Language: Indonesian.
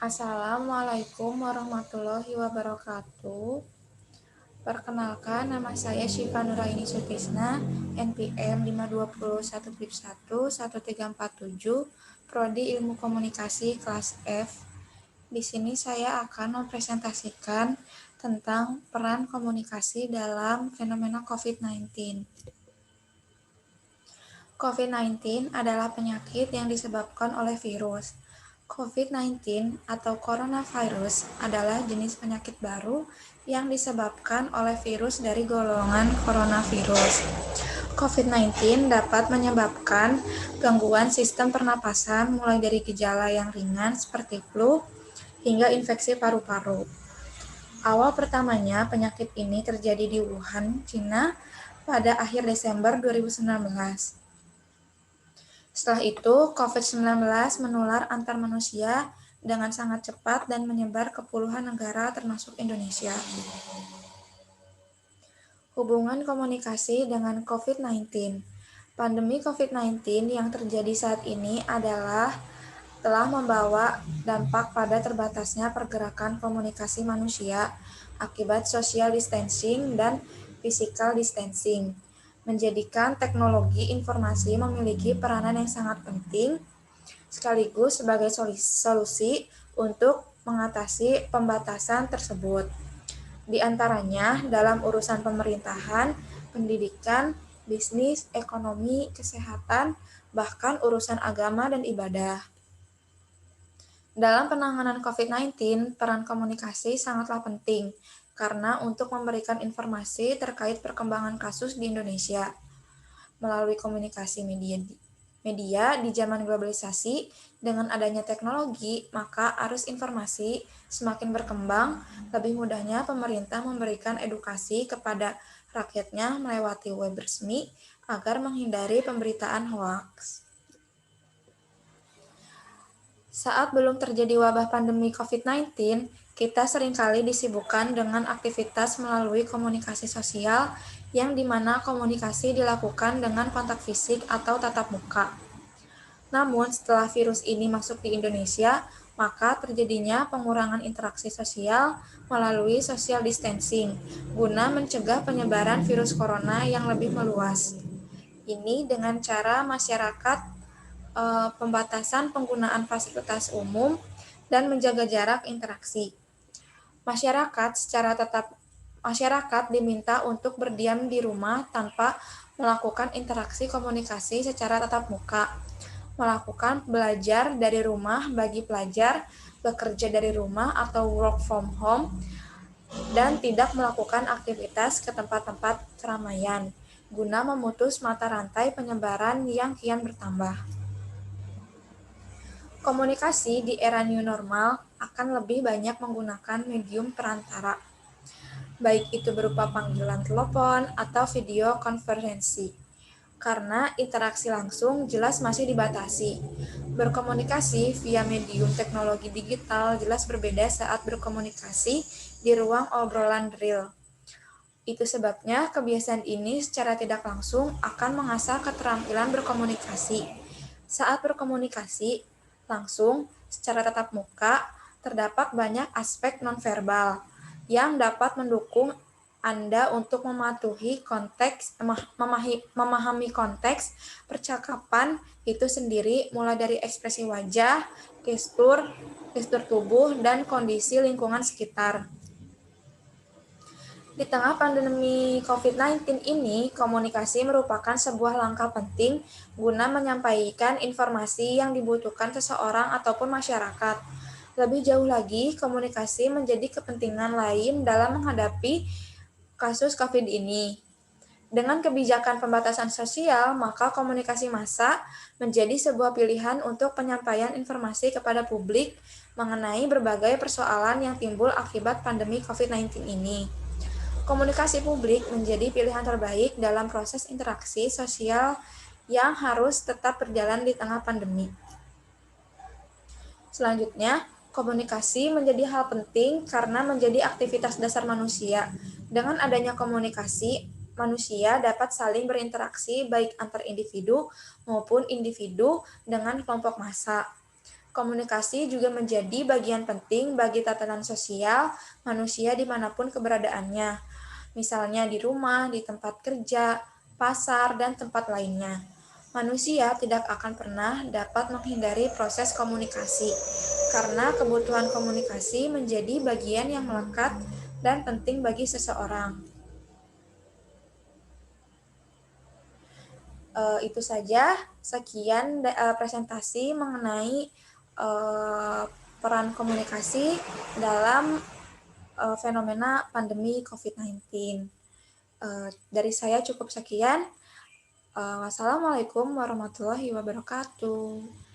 Assalamualaikum warahmatullahi wabarakatuh. Perkenalkan, nama saya Syifa Nuraini Sutisna, NPM 52011-11347, Prodi Ilmu Komunikasi kelas F. Di sini saya akan mempresentasikan tentang peran komunikasi dalam fenomena COVID-19. COVID-19 adalah penyakit yang disebabkan oleh virus. COVID-19 atau coronavirus adalah jenis penyakit baru yang disebabkan oleh virus dari golongan coronavirus. COVID-19 dapat menyebabkan gangguan sistem pernapasan mulai dari gejala yang ringan seperti flu hingga infeksi paru-paru. Awal pertamanya penyakit ini terjadi di Wuhan, Cina pada akhir Desember 2019. Setelah itu, COVID-19 menular antar manusia dengan sangat cepat dan menyebar ke puluhan negara termasuk Indonesia. Hubungan komunikasi dengan COVID-19. Pandemi COVID-19 yang terjadi saat ini telah membawa dampak pada terbatasnya pergerakan komunikasi manusia akibat social distancing dan physical distancing, menjadikan teknologi informasi memiliki peranan yang sangat penting sekaligus sebagai solusi untuk mengatasi pembatasan tersebut. Di antaranya dalam urusan pemerintahan, pendidikan, bisnis, ekonomi, kesehatan, bahkan urusan agama dan ibadah. Dalam penanganan COVID-19, peran komunikasi sangatlah penting karena untuk memberikan informasi terkait perkembangan kasus di Indonesia. Melalui komunikasi media di zaman globalisasi, dengan adanya teknologi, maka arus informasi semakin berkembang, lebih mudahnya pemerintah memberikan edukasi kepada rakyatnya melewati web resmi agar menghindari pemberitaan hoaks. Saat belum terjadi wabah pandemi COVID-19, kita seringkali disibukkan dengan aktivitas melalui komunikasi sosial yang dimana komunikasi dilakukan dengan kontak fisik atau tatap muka. Namun, setelah virus ini masuk di Indonesia, maka terjadinya pengurangan interaksi sosial melalui social distancing, guna mencegah penyebaran virus corona yang lebih meluas. Ini dengan cara pembatasan penggunaan fasilitas umum dan menjaga jarak interaksi. Masyarakat diminta untuk berdiam di rumah tanpa melakukan interaksi komunikasi secara tatap muka, melakukan belajar dari rumah bagi pelajar, bekerja dari rumah atau work from home, dan tidak melakukan aktivitas ke tempat-tempat keramaian, guna memutus mata rantai penyebaran yang kian bertambah. Komunikasi di era new normal akan lebih banyak menggunakan medium perantara, baik itu berupa panggilan telepon atau video konferensi, karena interaksi langsung jelas masih dibatasi. Berkomunikasi via medium teknologi digital jelas berbeda saat berkomunikasi di ruang obrolan real. Itu sebabnya kebiasaan ini secara tidak langsung akan mengasah keterampilan berkomunikasi. Saat berkomunikasi langsung secara tatap muka, terdapat banyak aspek nonverbal yang dapat mendukung Anda untuk memahami konteks percakapan itu sendiri, mulai dari ekspresi wajah, gestur tubuh, dan kondisi lingkungan sekitar. Di tengah pandemi COVID-19 ini, komunikasi merupakan sebuah langkah penting guna menyampaikan informasi yang dibutuhkan seseorang ataupun masyarakat. Lebih jauh lagi, komunikasi menjadi kepentingan lain dalam menghadapi kasus COVID ini. Dengan kebijakan pembatasan sosial, maka komunikasi massa menjadi sebuah pilihan untuk penyampaian informasi kepada publik mengenai berbagai persoalan yang timbul akibat pandemi COVID-19 ini. Komunikasi publik menjadi pilihan terbaik dalam proses interaksi sosial yang harus tetap berjalan di tengah pandemi. Selanjutnya, komunikasi menjadi hal penting karena menjadi aktivitas dasar manusia. Dengan adanya komunikasi, manusia dapat saling berinteraksi baik antar individu maupun individu dengan kelompok massa. Komunikasi juga menjadi bagian penting bagi tatanan sosial manusia dimanapun keberadaannya, misalnya di rumah, di tempat kerja, pasar, dan tempat lainnya. Manusia tidak akan pernah dapat menghindari proses komunikasi, karena kebutuhan komunikasi menjadi bagian yang melekat dan penting bagi seseorang. Itu saja, sekian presentasi mengenai eh, peran komunikasi dalam fenomena pandemi COVID-19. Dari saya cukup sekian. Wassalamualaikum warahmatullahi wabarakatuh.